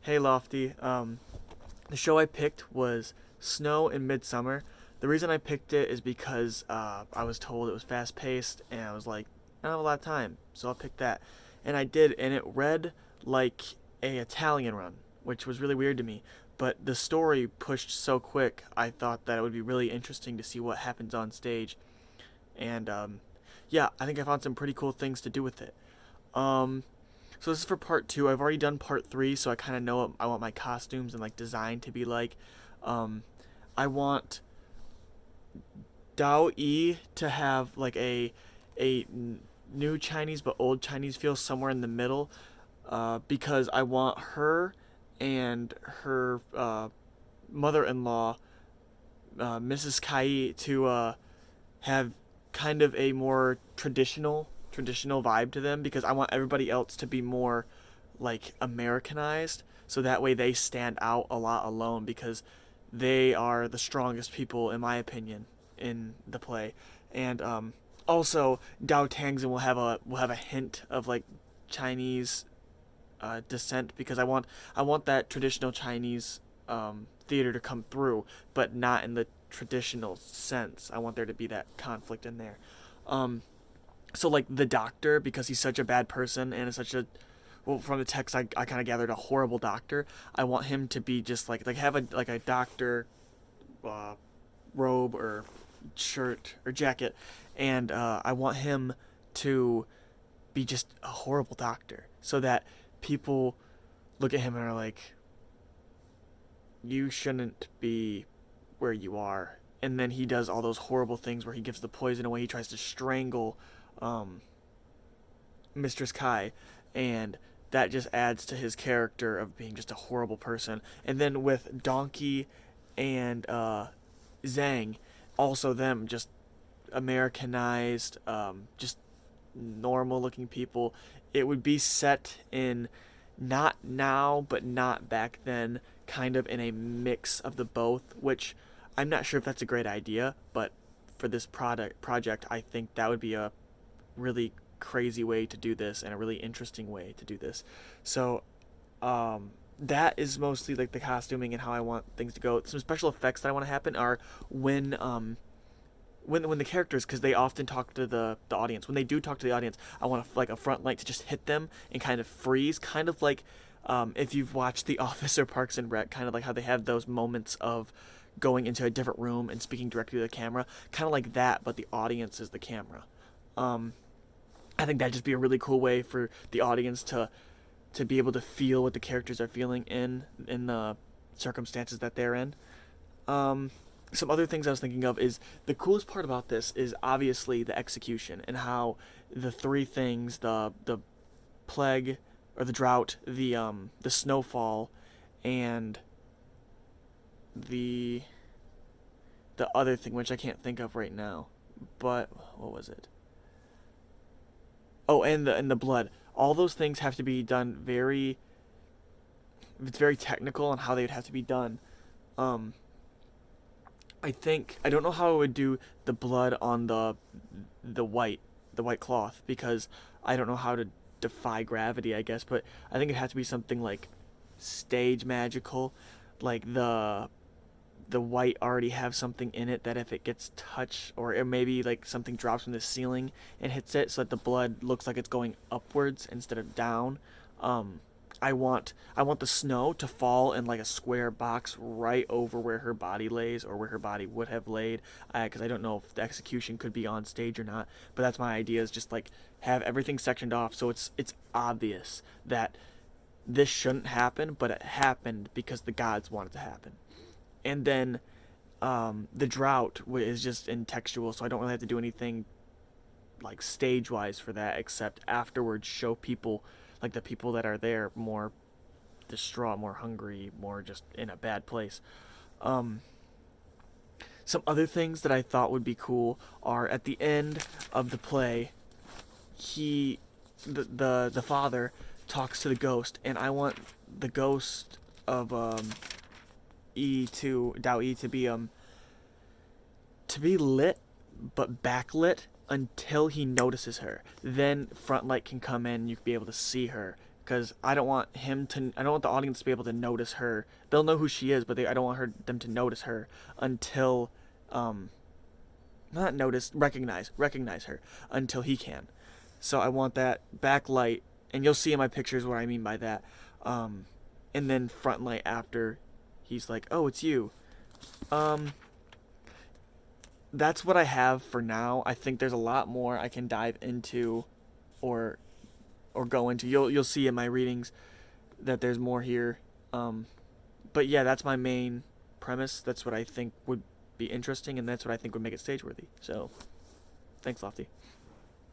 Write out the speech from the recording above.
Hey Lofty. The show I picked was Snow in Midsummer. The reason I picked it is because I was told it was fast paced, and I was like, I don't have a lot of time, so I'll pick that. And I did, and it read like a Italian run, which was really weird to me. But the story pushed so quick, I thought that it would be really interesting to see what happens on stage. And yeah, I think I found some pretty cool things to do with it. Um, so this is for part two. I've already done part three, so I kind of know what I want my costumes and like design to be like. Um, I want Dao E to have like a new Chinese but old Chinese feel somewhere in the middle, because I want her and her mother-in-law, Mrs. Kai, to have kind of a more traditional vibe to them, because I want everybody else to be more like Americanized, so that way they stand out a lot alone, because they are the strongest people in my opinion in the play. And also Dao Tangzin will have a hint of like Chinese descent, because I want that traditional Chinese theater to come through, but not in the traditional sense. I want there to be that conflict in there. Um, so like the doctor, because he's such a bad person and is such a, well, from the text I kind of gathered, a horrible doctor. I want him to be just like have a doctor uh, robe or shirt or jacket, and I want him to be just a horrible doctor, so that people look at him and are like, you shouldn't be where you are. And then he does all those horrible things where he gives the poison away. He tries to strangle um, Mistress Kai, and that just adds to his character of being just a horrible person. And then with Donkey and Zhang, also them just Americanized, just normal looking people. It would be set in not now, but not back then, kind of in a mix of the both, which I'm not sure if that's a great idea, but for this project, I think that would be a really crazy way to do this and a really interesting way to do this. So that is mostly like the costuming and how I want things to go. Some special effects that I want to happen are when when the characters, because they often talk to the audience, when they do talk to the audience, I want like a front light to just hit them and kind of freeze, kind of like if you've watched The Office or Parks and Rec, kind of like how they have those moments of going into a different room and speaking directly to the camera, kind of like that, but the audience is the camera. um, I think that'd just be a really cool way for the audience to be able to feel what the characters are feeling in the circumstances that they're in. um, some other things I was thinking of is, the coolest part about this is obviously the execution, and how the three things, the plague or the drought, the snowfall, and the the other thing, which I can't think of right now, but what was it? Oh, and the blood. All those things have to be done very, it's very technical on how they would have to be done. Um, I think I don't know how I would do the blood on the white the white cloth, because I don't know how to defy gravity, I guess, but I think it has to be something like stage magical, like the white already have something in it that if it gets touched, or it maybe like something drops from the ceiling and hits it, so that the blood looks like it's going upwards instead of down. um I want the snow to fall in like a square box right over where her body lays, or where her body would have laid, because I don't know if the execution could be on stage or not, but that's my idea, is just like have everything sectioned off so it's obvious that this shouldn't happen, but it happened because the gods wanted to happen. And then the drought is just in textual, so I don't really have to do anything like stage wise for that, except afterwards show people, like the people that are there, more distraught, more hungry, more just in a bad place. um some other things that I thought would be cool are, at the end of the play, he the father talks to the ghost, and I want the ghost of Dao E to be lit, but backlit until he notices her. Then front light can come in, you can be able to see her because I don't want I don't want the audience to be able to notice her. They'll know who she is, but I don't want them to notice her until, not notice, recognize her until he can. So I want that backlight, and you'll see in my pictures what I mean by that. And then front light after he's like, "Oh, it's you." Um, that's what I have for now. I think there's a lot more I can dive into, or go into. You'll see in my readings that there's more here. Um, but yeah, that's my main premise. That's what I think would be interesting, and that's what I think would make it stage worthy. So, thanks, Lofty.